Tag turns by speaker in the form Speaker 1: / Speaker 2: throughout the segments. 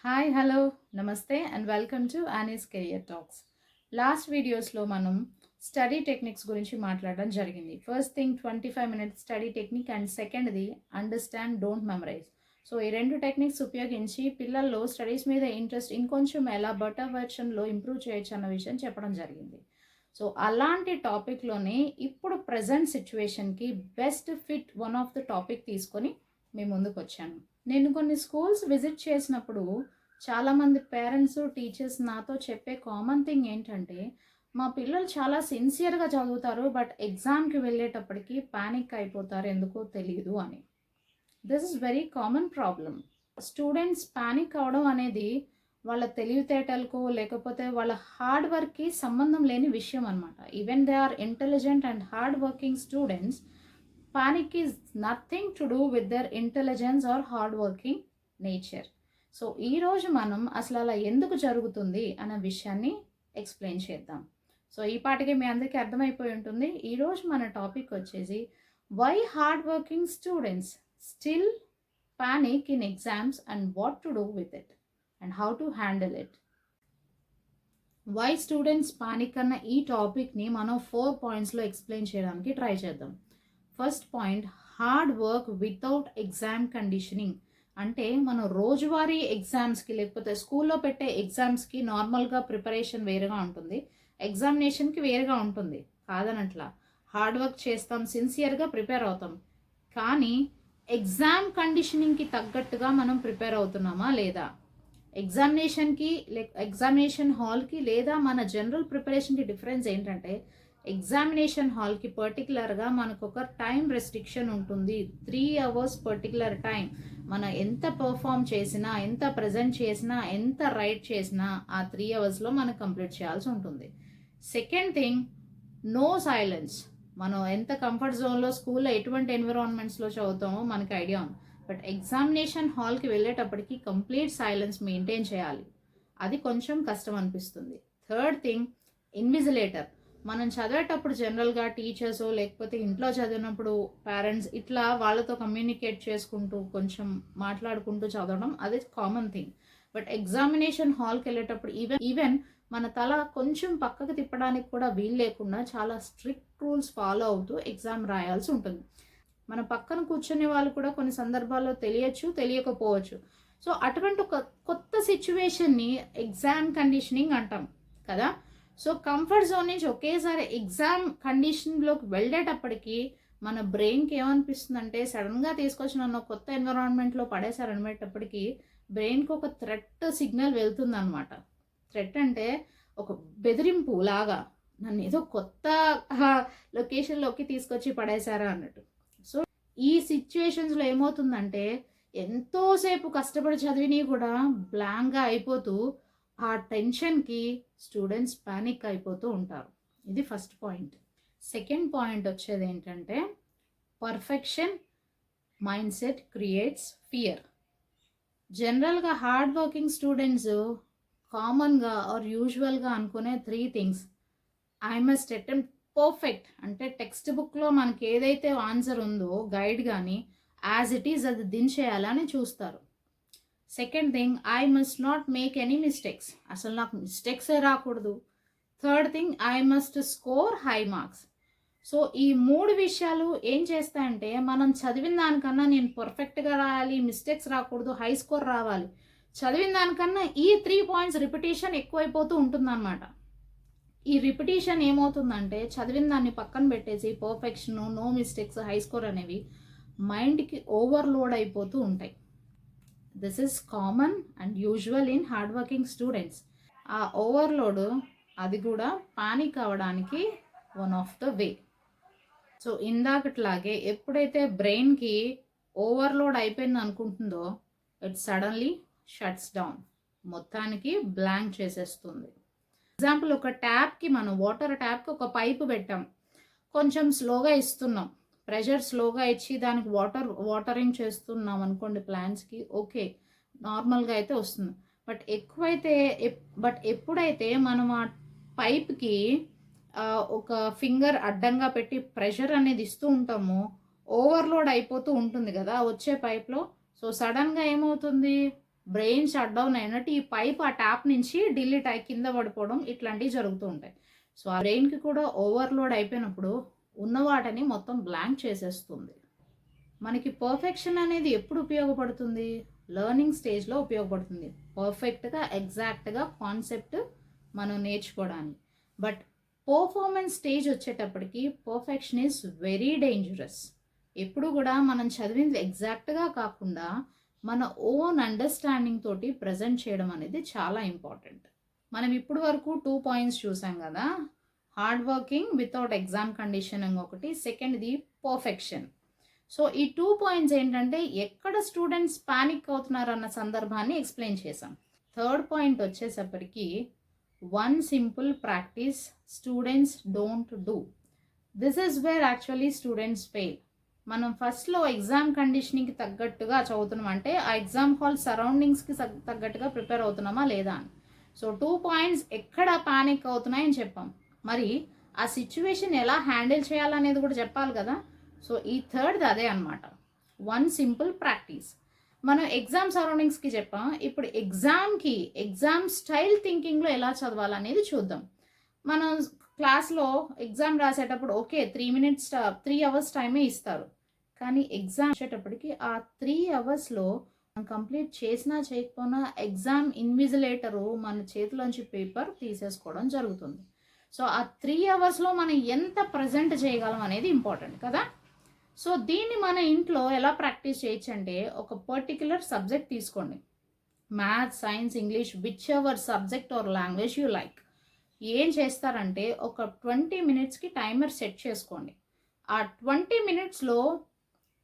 Speaker 1: Hi hello నమస్తే and welcome to Annie's career talks. Last వీడియోస్లో మనం స్టడీ టెక్నిక్స్ గురించి మాట్లాడడం జరిగింది. First thing 25 minutes study technique and సెకండ్ది అండర్స్టాండ్ డోంట్ మెమరైజ్. సో ఈ రెండు టెక్నిక్స్ ఉపయోగించి పిల్లల్లో స్టడీస్ మీద ఇంట్రెస్ట్ ఇంకొంచెం ఎలా బెటర్ వెర్షన్లో ఇంప్రూవ్ చేయొచ్చు అన్న విషయం చెప్పడం జరిగింది. సో అలాంటి టాపిక్లోనే ఇప్పుడు ప్రజెంట్ సిచ్యువేషన్కి best fit one of the topic తీసుకొని మీ ముందుకు వచ్చాను. నేను కొన్ని స్కూల్స్ విజిట్ చేసినప్పుడు చాలామంది పేరెంట్స్ టీచర్స్ నాతో చెప్పే కామన్ థింగ్ ఏంటంటే, మా పిల్లలు చాలా సిన్సియర్గా చదువుతారు బట్ ఎగ్జామ్కి వెళ్ళేటప్పటికి పానిక్ అయిపోతారు, ఎందుకో తెలియదు అని. This is very common problem. Students panic అవడం అనేది వాళ్ళ తెలివితేటలకు లేకపోతే వాళ్ళ హార్డ్ వర్క్కి సంబంధం లేని విషయం అనమాట. Even they are intelligent and hard working students, panic is nothing to do with their intelligence or hard working nature. So ఈరోజు మనం అసలు అలా ఎందుకు జరుగుతుంది అనే విషయాన్ని ఎక్స్ప్లెయిన్ చేద్దాం. సో ఈ పాటికి మీ అందరికీ అర్థమైపోయి ఉంటుంది. ఈరోజు మన టాపిక్ వచ్చేసి why hard working students still panic in exams and what to do with it and how to handle it. Why students panic అన్న ఈ టాపిక్ని మనం 4 పాయింట్స్లో ఎక్స్ప్లెయిన్ చేయడానికి ట్రై చేద్దాం. First point, hard work without exam conditioning. అంటే మనం రోజువారీ ఎగ్జామ్స్కి లేకపోతే స్కూల్లో పెట్టే ఎగ్జామ్స్కి నార్మల్గా ప్రిపరేషన్ వేరుగా ఉంటుంది, ఎగ్జామినేషన్కి వేరుగా ఉంటుంది. కాదనట్లా, హార్డ్ వర్క్ చేస్తాం, సిన్సియర్గా ప్రిపేర్ అవుతాం, కానీ ఎగ్జామ్ కండిషనింగ్కి తగ్గట్టుగా మనం ప్రిపేర్ అవుతున్నామా లేదా, ఎగ్జామినేషన్కి ఎగ్జామినేషన్ హాల్కి లేదా మన జనరల్ ప్రిపరేషన్కి డిఫరెన్స్ ఏంటంటే, ఎగ్జామినేషన్ హాల్కి పర్టికులర్గా మనకు ఒక టైం రెస్ట్రిక్షన్ ఉంటుంది. 3 hours పర్టికులర్ టైం. మనం ఎంత పర్ఫామ్ చేసినా, ఎంత ప్రజెంట్ చేసినా, ఎంత రైట్ చేసినా ఆ 3 hours మనం కంప్లీట్ చేయాల్సి ఉంటుంది. Second thing, no silence. మనం ఎంత కంఫర్ట్ జోన్లో స్కూల్లో ఎటువంటి ఎన్విరాన్మెంట్స్లో చదువుతామో మనకి ఐడియా ఉంది, బట్ ఎగ్జామినేషన్ హాల్కి వెళ్ళేటప్పటికి కంప్లీట్ సైలెన్స్ మెయింటైన్ చేయాలి. అది కొంచెం కష్టం అనిపిస్తుంది. Third thing, invigilator. మనం చదివేటప్పుడు జనరల్గా టీచర్స్ లేకపోతే ఇంట్లో చదివినప్పుడు పేరెంట్స్ ఇట్లా వాళ్ళతో కమ్యూనికేట్ చేసుకుంటూ కొంచెం మాట్లాడుకుంటూ చదవడం అది కామన్ థింగ్. బట్ ఎగ్జామినేషన్ హాల్కి వెళ్ళేటప్పుడు ఈవెన్ మన తల కొంచెం పక్కకు తిప్పడానికి కూడా వీలు లేకుండా చాలా స్ట్రిక్ట్ రూల్స్ ఫాలో అవుతూ ఎగ్జామ్ రాయాల్సి ఉంటుంది. మన పక్కన కూర్చునే వాళ్ళు కూడా కొన్ని సందర్భాల్లో తెలియచ్చు, తెలియకపోవచ్చు. సో అటువంటి ఒక కొత్త సిచ్యువేషన్ని ఎగ్జామ్ కండిషనింగ్ అంటాం కదా. సో కంఫర్ట్ జోన్ నుంచి ఒకేసారి ఎగ్జామ్ కండిషన్లోకి వెళ్ళేటప్పటికి మన బ్రెయిన్కి ఏమనిపిస్తుందంటే, సడన్గా తీసుకొచ్చి నన్ను కొత్త ఎన్విరాన్మెంట్లో పడేసారనిపెట్టేటప్పటికి బ్రెయిన్కి ఒక థ్రెట్ సిగ్నల్ వెళ్తుందన్నమాట. థ్రెట్ అంటే ఒక బెదిరింపు లాగా, నన్ను ఏదో కొత్త లొకేషన్లోకి తీసుకొచ్చి పడేశారా అన్నట్టు. సో ఈ సిచ్యువేషన్స్లో ఏమవుతుందంటే, ఎంతోసేపు కష్టపడి చదివినవి కూడా బ్లాంక్గా అయిపోతూ ఆ టెన్షన్కి స్టూడెంట్స్ పానిక్ అయిపోతూ ఉంటారు. ఇది ఫస్ట్ పాయింట్. సెకండ్ పాయింట్ వచ్చేది ఏంటంటే, perfection mind set creates fear. జనరల్గా హార్డ్ వర్కింగ్ స్టూడెంట్స్ కామన్గా ఆర్ యూజువల్గా అనుకునే 3 things. I must attempt perfect, అంటే టెక్స్ట్ బుక్లో మనకి ఏదైతే ఆన్సర్ ఉందో గైడ్ కానీ యాజ్ ఇట్ ఈజ్ అది దించేయాలని చూస్తారు. Second thing, I must not make any mistakes, అసలు నాకు మిస్టేక్సే రాకూడదు. Third thing, I must score high marks. So ఈ 3 విషయాలు ఏం చేస్తాయంటే, మనం చదివిన దానికన్నా నేను పర్ఫెక్ట్గా రాయాలి, మిస్టేక్స్ రాకూడదు, హై స్కోర్ రావాలి, చదివిన దానికన్నా ఈ 3 points రిపిటేషన్ ఎక్కువైపోతూ ఉంటుందన్నమాట. ఈ రిపిటేషన్ ఏమవుతుందంటే, చదివిన దాన్ని పక్కన పెట్టేసి perfection, no mistakes, high score అనేవి మైండ్కి ఓవర్లోడ్ అయిపోతూ ఉంటాయి. This is common and usual in hard working students. ఆ ఓవర్లోడ్ అది కూడా పానిక్ అవ్వడానికి one of the way. So ఇందాకట్లాగే ఎప్పుడైతే బ్రెయిన్కి ఓవర్లోడ్ అయిపోయింది అనుకుంటుందో, ఇట్ సడన్లీ షట్స్ డౌన్, మొత్తానికి బ్లాంక్ చేసేస్తుంది. ఎగ్జాంపుల్, ఒక ట్యాప్కి మనం వాటర్ ట్యాప్కి ఒక పైపు పెట్టాం, కొంచెం స్లోగా ఇస్తున్నాం, ప్రెషర్ స్లోగా ఇచ్చి దానికి వాటరింగ్ చేస్తున్నాం అనుకోండి ప్లాంట్స్కి, ఓకే నార్మల్గా అయితే వస్తుంది. బట్ ఎప్పుడైతే మనం ఆ పైప్కి ఒక ఫింగర్ అడ్డంగా పెట్టి ప్రెషర్ అనేది ఇస్తూ ఉంటామో, ఓవర్లోడ్ అయిపోతూ ఉంటుంది కదా వచ్చే పైప్లో. సో సడన్గా ఏమవుతుంది, బ్రెయిన్ షట్ డౌన్ అయినట్టు ఈ పైప్ ఆ ట్యాప్ నుంచి డిలీట్ అయి కింద పడిపోవడం ఇట్లాంటివి జరుగుతూ ఉంటాయి. సో ఆ బ్రెయిన్కి కూడా ఓవర్లోడ్ అయిపోయినప్పుడు ఉన్న వాటిని మొత్తం బ్లాంక్ చేసేస్తుంది. మనకి పర్ఫెక్షన్ అనేది ఎప్పుడు ఉపయోగపడుతుంది? లెర్నింగ్ స్టేజ్లో ఉపయోగపడుతుంది. పర్ఫెక్ట్గా ఎగ్జాక్ట్గా కాన్సెప్ట్ మనం నేర్చుకోవడానికి. బట్ పర్ఫార్మెన్స్ స్టేజ్ వచ్చేటప్పటికి పర్ఫెక్షన్ ఈజ్ వెరీ డేంజరస్. ఎప్పుడు కూడా మనం చదివింది ఎగ్జాక్ట్గా కాకుండా మన ఓన్ అండర్స్టాండింగ్ తోటి ప్రజెంట్ చేయడం అనేది చాలా ఇంపార్టెంట్. మనం ఇప్పుడు వరకు 2 పాయింట్స్ చూసాం కదా. Hard working without exam conditioning ఒకటి, సెకండ్ది పర్ఫెక్షన్. సో ఈ 2 పాయింట్స్ ఏంటంటే ఎక్కడ స్టూడెంట్స్ పానిక్ అవుతున్నారన్న సందర్భాన్ని ఎక్స్ప్లెయిన్ చేసాం. థర్డ్ పాయింట్ వచ్చేసప్పటికి one simple practice students don't do. This is where actually students fail. మనం ఫస్ట్లో ఎగ్జామ్ కండిషనింగ్కి తగ్గట్టుగా చదువుతున్నాం అంటే ఆ ఎగ్జామ్ హాల్ సరౌండింగ్స్కి తగ్గట్టుగా ప్రిపేర్ అవుతున్నామా లేదా అని. సో 2 పాయింట్స్ ఎక్కడ పానిక్ అవుతున్నాయని చెప్పాం. మరి ఆ సిచ్యువేషన్ ఎలా హ్యాండిల్ చేయాలనేది కూడా చెప్పాలి కదా. సో ఈ థర్డ్ది అదే అనమాట, వన్ సింపుల్ ప్రాక్టీస్. మనం ఎగ్జామ్ సరౌండింగ్స్కి చెప్పాం. ఇప్పుడు ఎగ్జామ్ స్టైల్ థింకింగ్లో ఎలా చదవాలనేది చూద్దాం. మనం క్లాస్లో ఎగ్జామ్ రాసేటప్పుడు ఓకే 3 అవర్స్ టైమే ఇస్తారు. కానీ ఎగ్జామ్ వచ్చేటప్పటికి ఆ 3 అవర్స్లో మనం కంప్లీట్ చేసినా చేయకపోయినా ఎగ్జామ్ ఇన్విజిలేటరు మన చేతిలోంచి పేపర్ తీసేసుకోవడం జరుగుతుంది. సో ఆ 3 అవర్స్లో మనం ఎంత ప్రజెంట్ చేయగలం అనేది ఇంపార్టెంట్ కదా. సో దీన్ని మన ఇంట్లో ఎలా ప్రాక్టీస్ చేయొచ్చు అంటే ఒక పర్టిక్యులర్ సబ్జెక్ట్ తీసుకోండి. Maths, science, English, whichever subject or language you like. ఏం చేస్తారంటే ఒక 20 మినిట్స్కి టైమర్ సెట్ చేసుకోండి. ఆ 20 మినిట్స్లో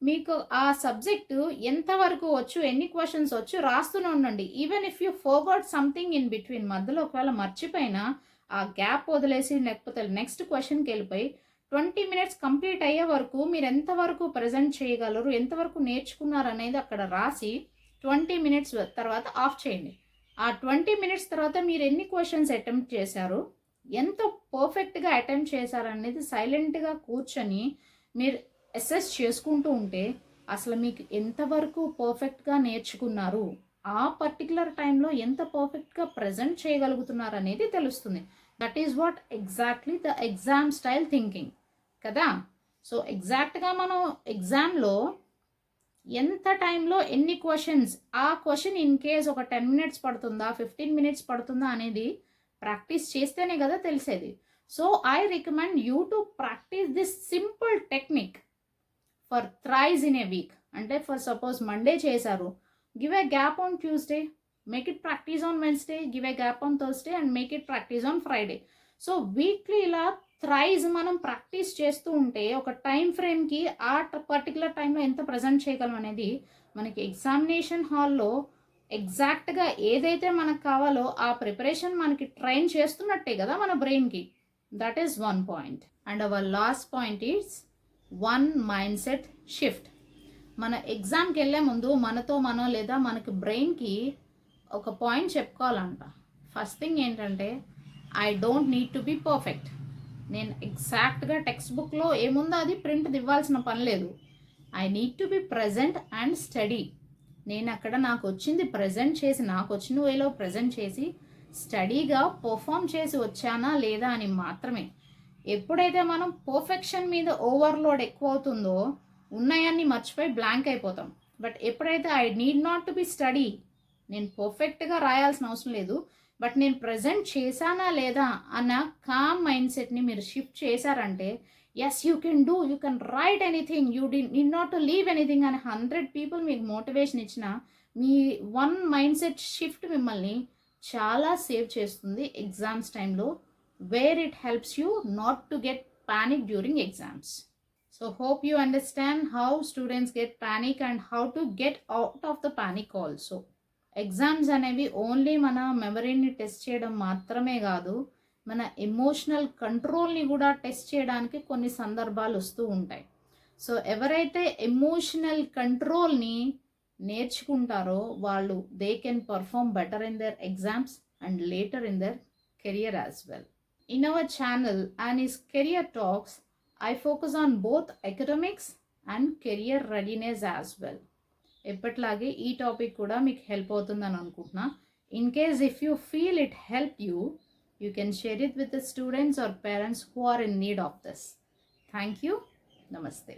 Speaker 1: మీకు ఆ సబ్జెక్టు ఎంతవరకు వచ్చు, ఎన్ని క్వశ్చన్స్ వచ్చు రాస్తూనే ఉండండి. Even if you forgot something in between, మధ్యలో ఒకవేళ మర్చిపోయినా ఆ గ్యాప్ వదిలేసి లేకపోతే నెక్స్ట్ క్వశ్చన్కి వెళ్ళిపోయి 20 మినిట్స్ కంప్లీట్ అయ్యే వరకు మీరు ఎంతవరకు ప్రజెంట్ చేయగలరు, ఎంతవరకు నేర్చుకున్నారు అనేది అక్కడ రాసి 20 మినిట్స్ తర్వాత ఆఫ్ చేయండి. ఆ 20 మినిట్స్ తర్వాత మీరు ఎన్ని క్వశ్చన్స్ అటెంప్ట్ చేశారు, ఎంత పర్ఫెక్ట్గా అటెంప్ట్ చేశారు అనేది సైలెంట్గా కూర్చొని మీరు అసెస్ చేసుకుంటూ ఉంటే అసలు మీకు ఎంతవరకు పర్ఫెక్ట్గా నేర్చుకున్నారు, ఆ పర్టికులర్ టైంలో ఎంత పర్ఫెక్ట్గా ప్రజెంట్ చేయగలుగుతున్నారు అనేది తెలుస్తుంది. That is what exactly the exam style thinking కదా. సో ఎగ్జాక్ట్గా మనం ఎగ్జామ్లో ఎంత టైంలో ఎన్ని క్వశ్చన్స్, ఆ క్వశ్చన్ ఇన్ కేస్ ఒక 10 మినిట్స్ పడుతుందా 15 మినిట్స్ పడుతుందా అనేది ప్రాక్టీస్ చేస్తేనే కదా తెలిసేది. So I recommend you to practice this simple technique for thrice in a week. అంటే ఫర్ సపోజ్ మండే చేశారు, give a gap on Tuesday, make it practice on Wednesday, give a gap on Thursday and make it practice on Friday. So weekly ఇలా thrice మనం practice చేస్తూ ఉంటే ఒక time ఫ్రేమ్కి ఆ particular టైంలో ఎంత ప్రజెంట్ చేయగలం అనేది మనకి ఎగ్జామినేషన్ హాల్లో ఎగ్జాక్ట్గా ఏదైతే మనకు కావాలో ఆ ప్రిపరేషన్ మనకి ట్రైన్ చేస్తున్నట్టే కదా మన బ్రెయిన్కి. That is one point. And our last point is one mind set shift. మన ఎగ్జామ్కి వెళ్ళే ముందు మనం లేదా మనకి బ్రెయిన్కి ఒక పాయింట్ చెప్పుకోవాలంట. ఫస్ట్ థింగ్ ఏంటంటే I don't need to be perfect. నేను ఎగ్జాక్ట్గా టెక్స్ట్ బుక్లో ఏముందో అది ప్రింట్ ఇవ్వాల్సిన పని లేదు. I need to be present and study. నేను అక్కడ నాకు వచ్చింది ప్రజెంట్ చేసి, నాకు వచ్చిన వేలో ప్రజెంట్ చేసి స్టడీగా పర్ఫామ్ చేసి వచ్చానా లేదా అని మాత్రమే. ఎప్పుడైతే మనం పర్ఫెక్షన్ మీద ఓవర్లోడ్ ఎక్కువ అవుతుందో ఉన్నాయన్నీ మర్చిపోయి బ్లాంక్ అయిపోతాం. బట్ ఎప్పుడైతే I need not to be study, నేను పర్ఫెక్ట్గా రాయాల్సిన అవసరం లేదు, బట్ నేను ప్రజెంట్ చేశానా లేదా అన్న కామ్ మైండ్ సెట్ని మీరు షిఫ్ట్ చేశారంటే yes you can do, you can write anything, you need not to leave anything అని 100 పీపుల్ మీకు మోటివేషన్ ఇచ్చిన మీ వన్ మైండ్ సెట్ షిఫ్ట్ మిమ్మల్ని చాలా సేవ్ చేస్తుంది ఎగ్జామ్స్ టైంలో, where it helps you not to get panic during exams. So hope you understand how students get panic and how to get out of the panic also. Exams అనేవి only మన మెమరీని test చేయడం మాత్రమే కాదు, మన emotional కంట్రోల్ని కూడా test చేయడానికి కొన్ని సందర్భాలు వస్తూ ఉంటాయి. సో ఎవరైతే ఎమోషనల్ కంట్రోల్ని నేర్చుకుంటారో వాళ్ళు they can perform better in their exams and later in their career as well. In our channel Annie's Career Talks, I focus on both academics and career readiness as well. ఎప్పట్లాగే ఈ topic కూడా మీకు help అవుతుందని అనుకుంటున్నా. In case if you feel it help you can share it with the students or parents who are in need of this. Thank you. నమస్తే.